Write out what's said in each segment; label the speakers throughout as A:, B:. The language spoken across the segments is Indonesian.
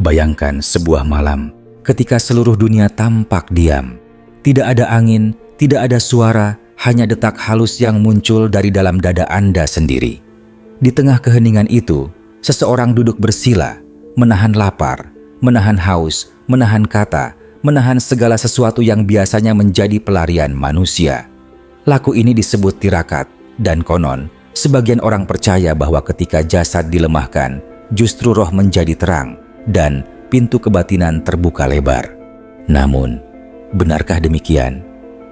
A: Bayangkan sebuah malam ketika seluruh dunia tampak diam. Tidak ada angin, tidak ada suara, hanya detak halus yang muncul dari dalam dada Anda sendiri. Di tengah keheningan itu, seseorang duduk bersila, menahan lapar, menahan haus, menahan kata, menahan segala sesuatu yang biasanya menjadi pelarian manusia. Laku ini disebut tirakat, dan konon, sebagian orang percaya bahwa ketika jasad dilemahkan, justru roh menjadi terang, dan pintu kebatinan terbuka lebar. Namun, benarkah demikian?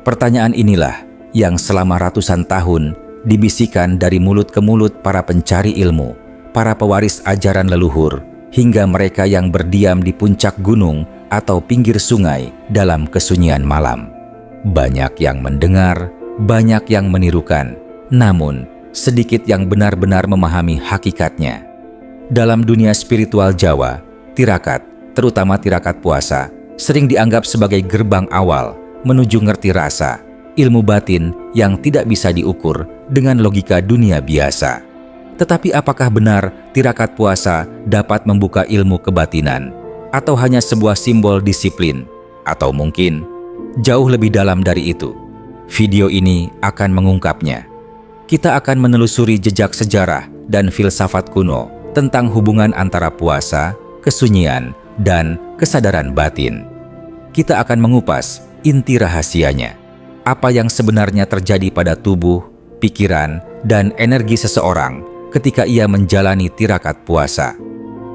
A: Pertanyaan inilah yang selama ratusan tahun dibisikkan dari mulut ke mulut para pencari ilmu, para pewaris ajaran leluhur, hingga mereka yang berdiam di puncak gunung atau pinggir sungai dalam kesunyian malam. Banyak yang mendengar, banyak yang menirukan, namun sedikit yang benar-benar memahami hakikatnya. Dalam dunia spiritual Jawa, tirakat, terutama tirakat puasa, sering dianggap sebagai gerbang awal menuju ngerti rasa, ilmu batin yang tidak bisa diukur dengan logika dunia biasa. Tetapi apakah benar tirakat puasa dapat membuka ilmu kebatinan? Atau hanya sebuah simbol disiplin? Atau mungkin jauh lebih dalam dari itu? Video ini akan mengungkapnya. Kita akan menelusuri jejak sejarah dan filsafat kuno tentang hubungan antara puasa, kesunyian, dan kesadaran batin. Kita akan mengupas inti rahasianya. Apa yang sebenarnya terjadi pada tubuh, pikiran, dan energi seseorang ketika ia menjalani tirakat puasa.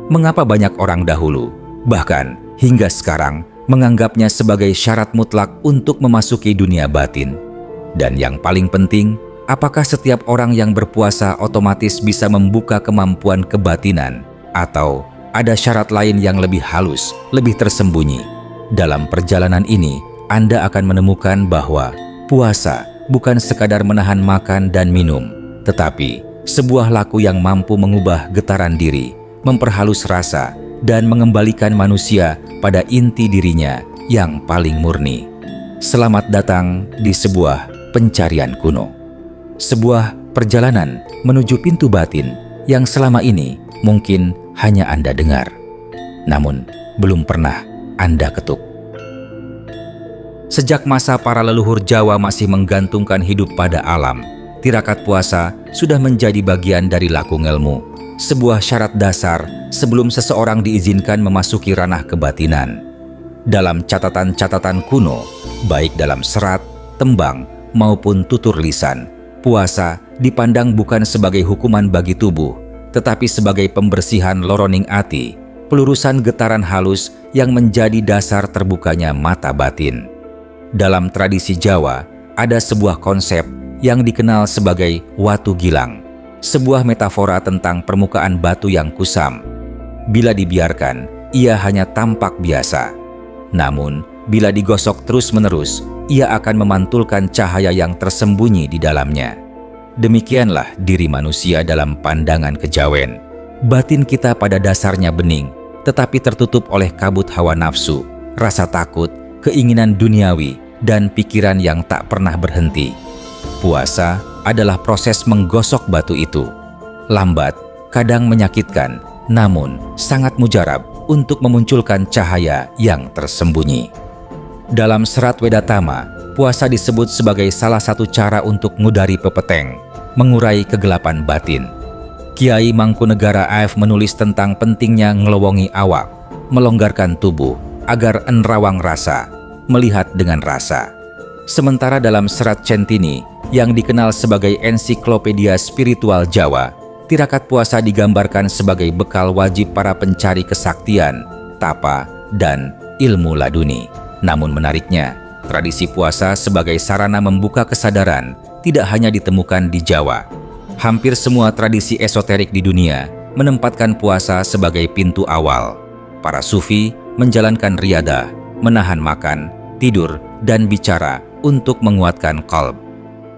A: Mengapa banyak orang dahulu, bahkan hingga sekarang, menganggapnya sebagai syarat mutlak untuk memasuki dunia batin? Dan yang paling penting, apakah setiap orang yang berpuasa otomatis bisa membuka kemampuan kebatinan? Atau ada syarat lain yang lebih halus, lebih tersembunyi? Dalam perjalanan ini, Anda akan menemukan bahwa puasa bukan sekadar menahan makan dan minum, tetapi sebuah laku yang mampu mengubah getaran diri, memperhalus rasa, dan mengembalikan manusia pada inti dirinya yang paling murni. Selamat datang di sebuah pencarian kuno. Sebuah perjalanan menuju pintu batin yang selama ini mungkin hanya Anda dengar, namun belum pernah Anda ketuk. Sejak masa para leluhur Jawa masih menggantungkan hidup pada alam, tirakat puasa sudah menjadi bagian dari laku ngelmu, sebuah syarat dasar sebelum seseorang diizinkan memasuki ranah kebatinan. Dalam catatan-catatan kuno, baik dalam serat, tembang, maupun tutur lisan, puasa dipandang bukan sebagai hukuman bagi tubuh, tetapi sebagai pembersihan loroning ati, pelurusan getaran halus yang menjadi dasar terbukanya mata batin. Dalam tradisi Jawa, ada sebuah konsep yang dikenal sebagai watu gilang, sebuah metafora tentang permukaan batu yang kusam. Bila dibiarkan, ia hanya tampak biasa. Namun, bila digosok terus-menerus, ia akan memantulkan cahaya yang tersembunyi di dalamnya. Demikianlah diri manusia dalam pandangan kejawen. Batin kita pada dasarnya bening, tetapi tertutup oleh kabut hawa nafsu, rasa takut, keinginan duniawi, dan pikiran yang tak pernah berhenti. Puasa adalah proses menggosok batu itu. Lambat, kadang menyakitkan, namun sangat mujarab untuk memunculkan cahaya yang tersembunyi. Dalam serat Wedatama, puasa disebut sebagai salah satu cara untuk ngudari pepeteng, mengurai kegelapan batin. Kiai Mangkunegara AF menulis tentang pentingnya ngelowongi awak, melonggarkan tubuh, agar enrawang rasa, melihat dengan rasa. Sementara dalam serat Centini, yang dikenal sebagai ensiklopedia spiritual Jawa, tirakat puasa digambarkan sebagai bekal wajib para pencari kesaktian, tapa, dan ilmu laduni. Namun menariknya, tradisi puasa sebagai sarana membuka kesadaran tidak hanya ditemukan di Jawa. Hampir semua tradisi esoterik di dunia menempatkan puasa sebagai pintu awal. Para sufi menjalankan riyadah, menahan makan, tidur, dan bicara untuk menguatkan qalb.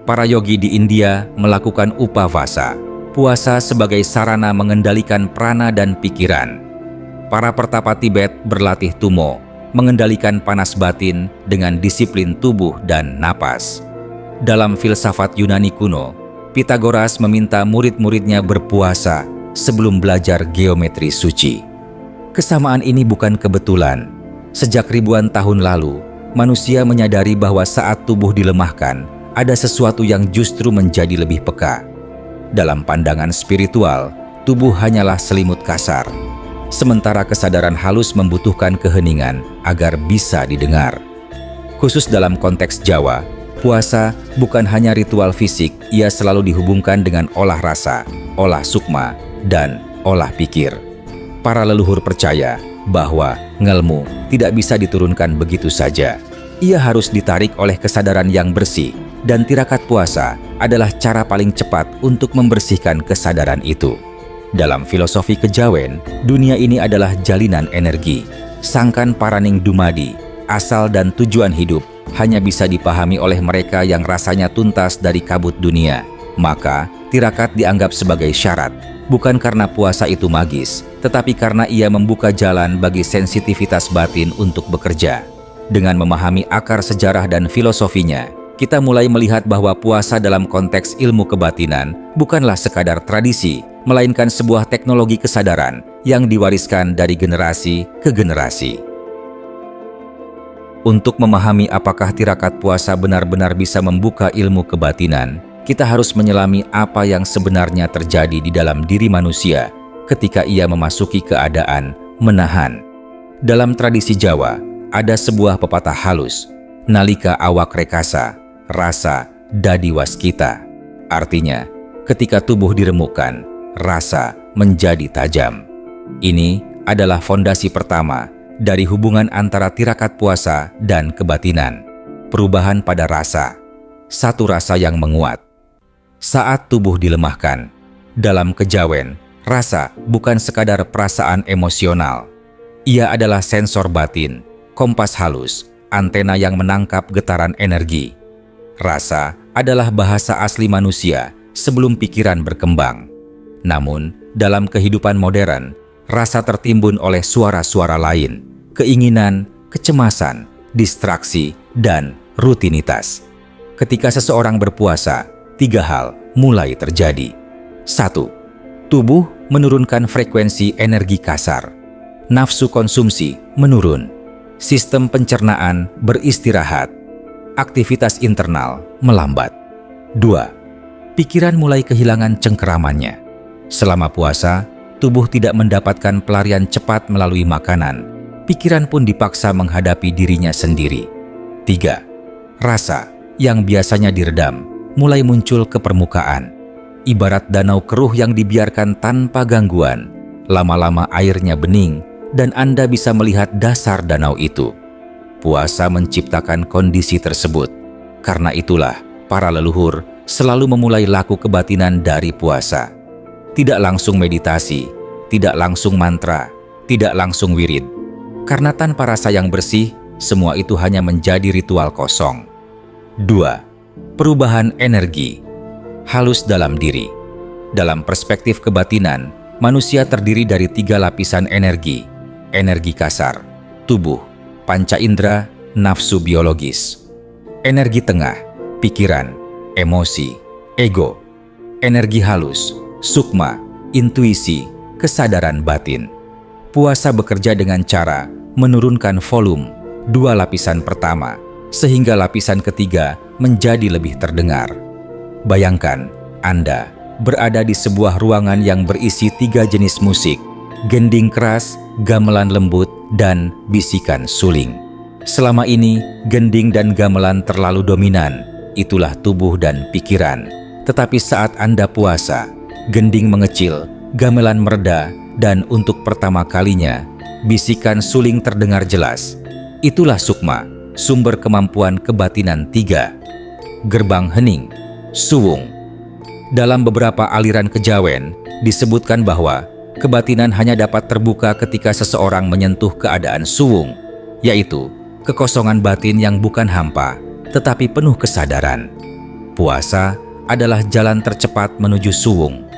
A: Para yogi di India melakukan upavasa, puasa sebagai sarana mengendalikan prana dan pikiran. Para pertapa Tibet berlatih tumo, mengendalikan panas batin dengan disiplin tubuh dan napas. Dalam filsafat Yunani kuno, Pythagoras meminta murid-muridnya berpuasa sebelum belajar geometri suci. Kesamaan ini bukan kebetulan. Sejak ribuan tahun lalu, manusia menyadari bahwa saat tubuh dilemahkan, ada sesuatu yang justru menjadi lebih peka. Dalam pandangan spiritual, tubuh hanyalah selimut kasar, sementara kesadaran halus membutuhkan keheningan agar bisa didengar. Khusus dalam konteks Jawa, puasa bukan hanya ritual fisik, ia selalu dihubungkan dengan olah rasa, olah sukma, dan olah pikir. Para leluhur percaya bahwa ngelmu tidak bisa diturunkan begitu saja. Ia harus ditarik oleh kesadaran yang bersih, dan tirakat puasa adalah cara paling cepat untuk membersihkan kesadaran itu. Dalam filosofi kejawen, dunia ini adalah jalinan energi. Sangkan paraning dumadi, asal dan tujuan hidup hanya bisa dipahami oleh mereka yang rasanya tuntas dari kabut dunia. Maka, tirakat dianggap sebagai syarat, bukan karena puasa itu magis, tetapi karena ia membuka jalan bagi sensitivitas batin untuk bekerja. Dengan memahami akar sejarah dan filosofinya, kita mulai melihat bahwa puasa dalam konteks ilmu kebatinan bukanlah sekadar tradisi, melainkan sebuah teknologi kesadaran yang diwariskan dari generasi ke generasi. Untuk memahami apakah tirakat puasa benar-benar bisa membuka ilmu kebatinan, kita harus menyelami apa yang sebenarnya terjadi di dalam diri manusia ketika ia memasuki keadaan menahan. Dalam tradisi Jawa, ada sebuah pepatah halus, nalika awak rekasa, rasa dadi waskita. Artinya, ketika tubuh diremukkan, rasa menjadi tajam. Ini adalah fondasi pertama dari hubungan antara tirakat puasa dan kebatinan. Perubahan pada rasa, satu rasa yang menguat. Saat tubuh dilemahkan, dalam kejawen, rasa bukan sekadar perasaan emosional. Ia adalah sensor batin, kompas halus, antena yang menangkap getaran energi. Rasa adalah bahasa asli manusia sebelum pikiran berkembang. Namun, dalam kehidupan modern, rasa tertimbun oleh suara-suara lain, keinginan, kecemasan, distraksi, dan rutinitas. Ketika seseorang berpuasa, 3 hal mulai terjadi. 1. Tubuh menurunkan frekuensi energi kasar. Nafsu konsumsi menurun. Sistem pencernaan beristirahat. Aktivitas internal melambat. 2. Pikiran mulai kehilangan cengkeramannya. Selama puasa, tubuh tidak mendapatkan pelarian cepat melalui makanan. Pikiran pun dipaksa menghadapi dirinya sendiri. 3. Rasa yang biasanya diredam mulai muncul ke permukaan. Ibarat danau keruh yang dibiarkan tanpa gangguan, lama-lama airnya bening dan Anda bisa melihat dasar danau itu. Puasa menciptakan kondisi tersebut. Karena itulah, para leluhur selalu memulai laku kebatinan dari puasa. Tidak langsung meditasi, tidak langsung mantra, tidak langsung wirid. Karena tanpa rasa yang bersih, semua itu hanya menjadi ritual kosong. 2. Perubahan energi. Halus dalam diri. Dalam perspektif kebatinan, manusia terdiri dari 3 lapisan energi. Energi kasar, tubuh, panca indera, nafsu biologis. Energi tengah, pikiran, emosi, ego. Energi halus, sukma, intuisi, kesadaran batin. Puasa bekerja dengan cara menurunkan volume 2 lapisan pertama, sehingga lapisan ketiga menjadi lebih terdengar. Bayangkan, Anda berada di sebuah ruangan yang berisi 3 jenis musik, gending keras, gamelan lembut, dan bisikan suling. Selama ini, gending dan gamelan terlalu dominan, itulah tubuh dan pikiran. Tetapi saat Anda puasa, gending mengecil, gamelan mereda, dan untuk pertama kalinya, bisikan suling terdengar jelas. Itulah sukma, sumber kemampuan kebatinan 3. Gerbang hening, suwung. Dalam beberapa aliran kejawen, disebutkan bahwa kebatinan hanya dapat terbuka ketika seseorang menyentuh keadaan suwung, yaitu kekosongan batin yang bukan hampa, tetapi penuh kesadaran. Puasa adalah jalan tercepat menuju suwung,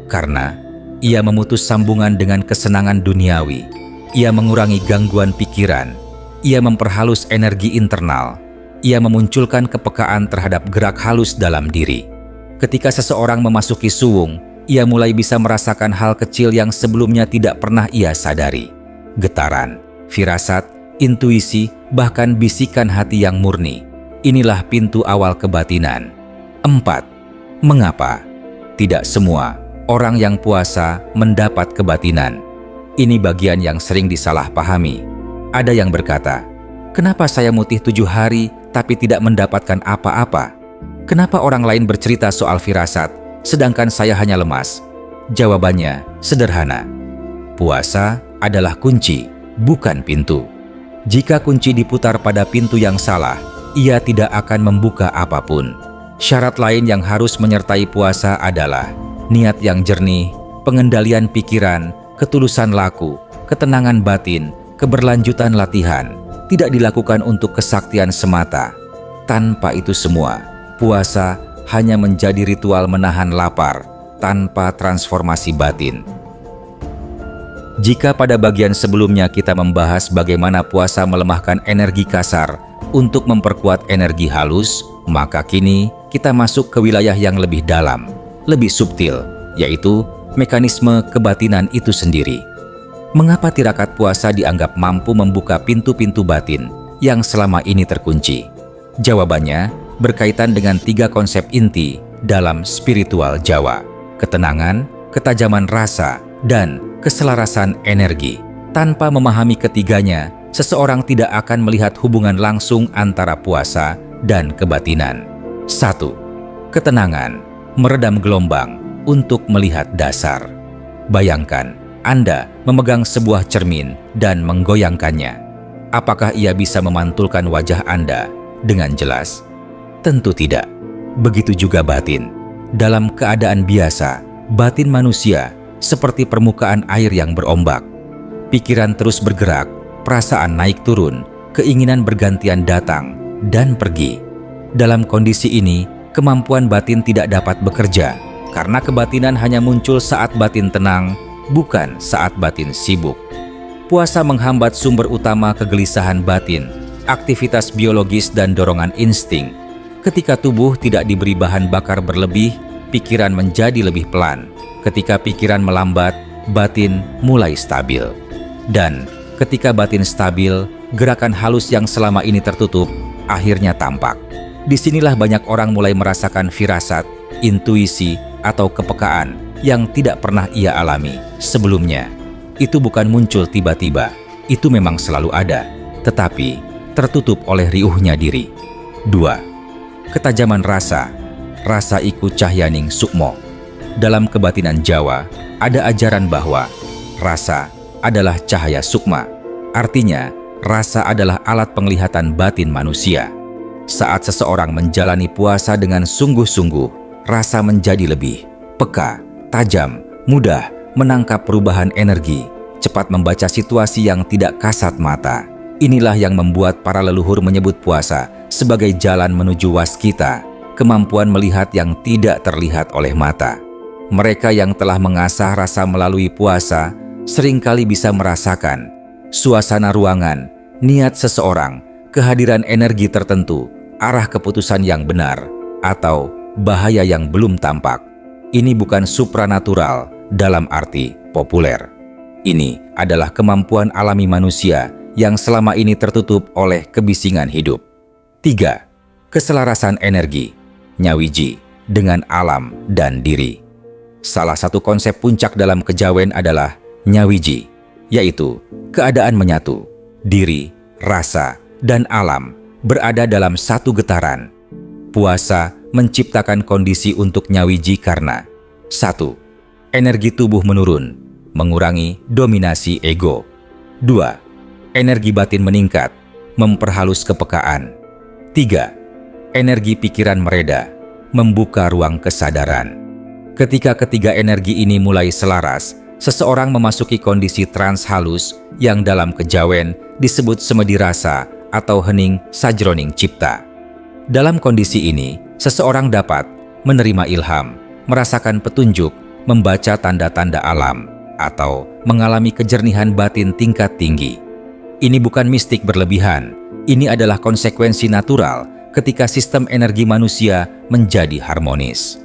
A: karena ia memutus sambungan dengan kesenangan duniawi, ia mengurangi gangguan pikiran, ia memperhalus energi internal, ia memunculkan kepekaan terhadap gerak halus dalam diri. Ketika seseorang memasuki suwung, ia mulai bisa merasakan hal kecil yang sebelumnya tidak pernah ia sadari. getaran, firasat, intuisi, bahkan bisikan hati yang murni. Inilah pintu awal kebatinan. 4. Mengapa? Tidak semua orang yang puasa mendapat kebatinan. Ini bagian yang sering disalahpahami. Ada yang berkata, "Kenapa saya mutih 7 hari tapi tidak mendapatkan apa-apa? Kenapa orang lain bercerita soal firasat, sedangkan saya hanya lemas?" Jawabannya sederhana. Puasa adalah kunci, bukan pintu. Jika kunci diputar pada pintu yang salah, ia tidak akan membuka apapun. Syarat lain yang harus menyertai puasa adalah niat yang jernih, pengendalian pikiran, ketulusan laku, ketenangan batin, keberlanjutan latihan. Tidak dilakukan untuk kesaktian semata. Tanpa itu semua, puasa hanya menjadi ritual menahan lapar tanpa transformasi batin. Jika pada bagian sebelumnya kita membahas bagaimana puasa melemahkan energi kasar untuk memperkuat energi halus, maka kini kita masuk ke wilayah yang lebih dalam, lebih subtil, yaitu mekanisme kebatinan itu sendiri. Mengapa tirakat puasa dianggap mampu membuka pintu-pintu batin yang selama ini terkunci? Jawabannya berkaitan dengan 3 konsep inti dalam spiritual Jawa: ketenangan, ketajaman rasa, dan keselarasan energi. Tanpa memahami ketiganya, seseorang tidak akan melihat hubungan langsung antara puasa dan kebatinan. 1. Ketenangan, meredam gelombang untuk melihat dasar. Bayangkan, Anda memegang sebuah cermin dan menggoyangkannya. Apakah ia bisa memantulkan wajah Anda dengan jelas? Tentu tidak. Begitu juga batin. Dalam keadaan biasa, batin manusia seperti permukaan air yang berombak. Pikiran terus bergerak, perasaan naik turun, keinginan bergantian datang dan pergi. Dalam kondisi ini, kemampuan batin tidak dapat bekerja karena kebatinan hanya muncul saat batin tenang, bukan saat batin sibuk. Puasa menghambat sumber utama kegelisahan batin, aktivitas biologis dan dorongan insting. Ketika tubuh tidak diberi bahan bakar berlebih, pikiran menjadi lebih pelan. Ketika pikiran melambat, batin mulai stabil. Dan ketika batin stabil, gerakan halus yang selama ini tertutup akhirnya tampak. Disinilah banyak orang mulai merasakan firasat, intuisi, atau kepekaan yang tidak pernah ia alami sebelumnya. Itu bukan muncul tiba-tiba, itu memang selalu ada, tetapi tertutup oleh riuhnya diri. 2. Ketajaman rasa, rasa iku cahyaning sukmo. Dalam kebatinan Jawa, ada ajaran bahwa rasa adalah cahaya sukma. Artinya, rasa adalah alat penglihatan batin manusia. Saat seseorang menjalani puasa dengan sungguh-sungguh, rasa menjadi lebih peka, tajam, mudah menangkap perubahan energi, cepat membaca situasi yang tidak kasat mata. Inilah yang membuat para leluhur menyebut puasa sebagai jalan menuju waskita, kemampuan melihat yang tidak terlihat oleh mata. Mereka yang telah mengasah rasa melalui puasa seringkali bisa merasakan suasana ruangan, niat seseorang, kehadiran energi tertentu, arah keputusan yang benar, atau bahaya yang belum tampak. Ini bukan supranatural dalam arti populer. Ini adalah kemampuan alami manusia yang selama ini tertutup oleh kebisingan hidup. 3. Keselarasan energi, nyawiji, dengan alam dan diri. Salah satu konsep puncak dalam kejawen adalah nyawiji, yaitu keadaan menyatu, diri, rasa, dan alam berada dalam satu getaran. Puasa menciptakan kondisi untuk nyawiji karena 1. Energi tubuh menurun, mengurangi dominasi ego. 2. Energi batin meningkat, memperhalus kepekaan. 3. Energi pikiran mereda, membuka ruang kesadaran. Ketika ketiga energi ini mulai selaras, seseorang memasuki kondisi trans halus yang dalam kejawen disebut semedi rasa atau hening sajroning cipta. Dalam kondisi ini, seseorang dapat menerima ilham, merasakan petunjuk, membaca tanda-tanda alam, atau mengalami kejernihan batin tingkat tinggi. Ini bukan mistik berlebihan, ini adalah konsekuensi natural ketika sistem energi manusia menjadi harmonis.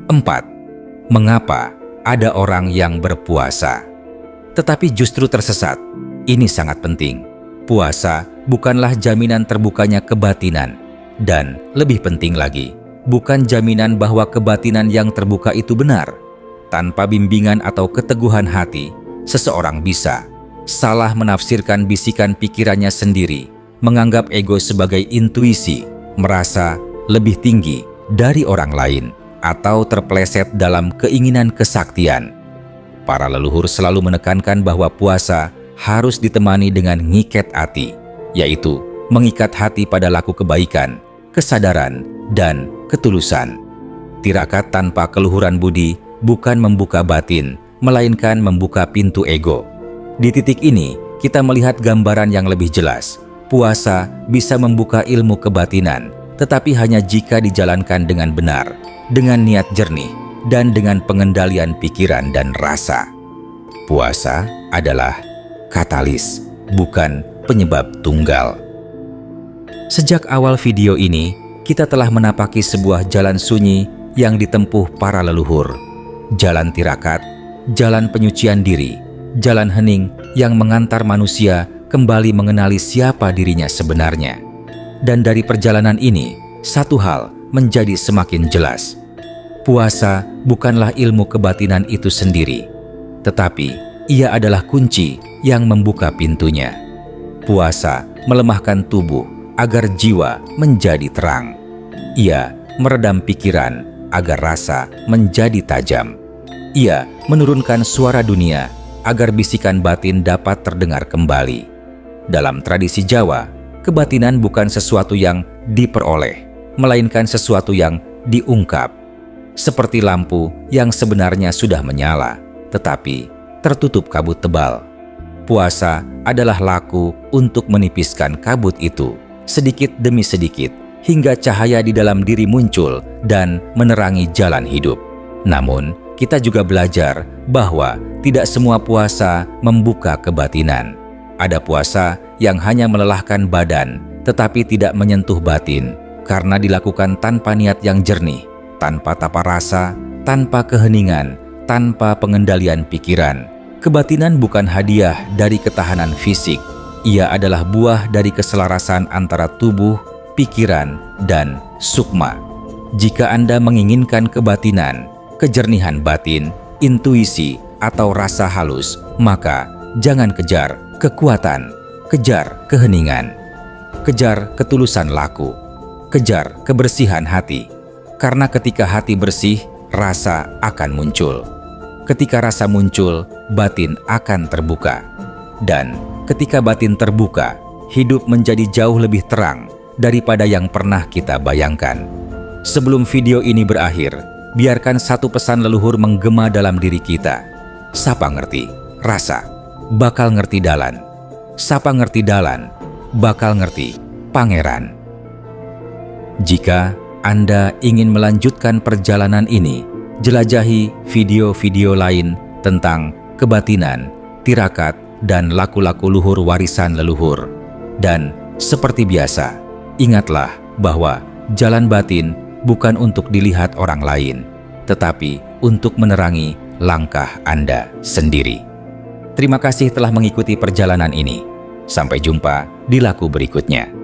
A: 4. Mengapa ada orang yang berpuasa tetapi justru tersesat? Ini sangat penting. Puasa bukanlah jaminan terbukanya kebatinan. Dan lebih penting lagi, bukan jaminan bahwa kebatinan yang terbuka itu benar. Tanpa bimbingan atau keteguhan hati, seseorang bisa salah menafsirkan bisikan pikirannya sendiri, menganggap ego sebagai intuisi, merasa lebih tinggi dari orang lain, atau terpleset dalam keinginan kesaktian. Para leluhur selalu menekankan bahwa puasa harus ditemani dengan ngiket hati, yaitu mengikat hati pada laku kebaikan, kesadaran, dan ketulusan. Tirakat tanpa keluhuran budi bukan membuka batin, melainkan membuka pintu ego. Di titik ini, kita melihat gambaran yang lebih jelas. Puasa bisa membuka ilmu kebatinan, tetapi hanya jika dijalankan dengan benar, dengan niat jernih, dan dengan pengendalian pikiran dan rasa. Puasa adalah katalis, bukan penyebab tunggal. Sejak awal video ini, kita telah menapaki sebuah jalan sunyi yang ditempuh para leluhur. Jalan tirakat, jalan penyucian diri, jalan hening yang mengantar manusia kembali mengenali siapa dirinya sebenarnya. Dan dari perjalanan ini, satu hal menjadi semakin jelas. Puasa bukanlah ilmu kebatinan itu sendiri, tetapi ia adalah kunci yang membuka pintunya. Puasa melemahkan tubuh agar jiwa menjadi terang. Ia meredam pikiran agar rasa menjadi tajam. Ia menurunkan suara dunia agar bisikan batin dapat terdengar kembali. Dalam tradisi Jawa, kebatinan bukan sesuatu yang diperoleh, melainkan sesuatu yang diungkap. Seperti lampu yang sebenarnya sudah menyala, tetapi tertutup kabut tebal. Puasa adalah laku untuk menipiskan kabut itu, sedikit demi sedikit, hingga cahaya di dalam diri muncul dan menerangi jalan hidup. Namun, kita juga belajar bahwa tidak semua puasa membuka kebatinan. Ada puasa yang hanya melelahkan badan, tetapi tidak menyentuh batin, karena dilakukan tanpa niat yang jernih, tanpa tapa rasa, tanpa keheningan, tanpa pengendalian pikiran. Kebatinan bukan hadiah dari ketahanan fisik. Ia adalah buah dari keselarasan antara tubuh, pikiran, dan sukma. Jika Anda menginginkan kebatinan, kejernihan batin, intuisi, atau rasa halus, maka jangan kejar kekuatan, kejar keheningan, kejar ketulusan laku, kejar kebersihan hati. Karena ketika hati bersih, rasa akan muncul. Ketika rasa muncul, batin akan terbuka. Dan ketika batin terbuka, hidup menjadi jauh lebih terang daripada yang pernah kita bayangkan. Sebelum video ini berakhir, biarkan satu pesan leluhur menggema dalam diri kita. Sapa ngerti, rasa, bakal ngerti dalan. Sapa ngerti dalan, bakal ngerti pangeran. Jika Anda ingin melanjutkan perjalanan ini, jelajahi video-video lain tentang kebatinan, tirakat, dan laku-laku luhur warisan leluhur. Dan seperti biasa, ingatlah bahwa jalan batin bukan untuk dilihat orang lain, tetapi untuk menerangi langkah Anda sendiri. Terima kasih telah mengikuti perjalanan ini. Sampai jumpa di laku berikutnya.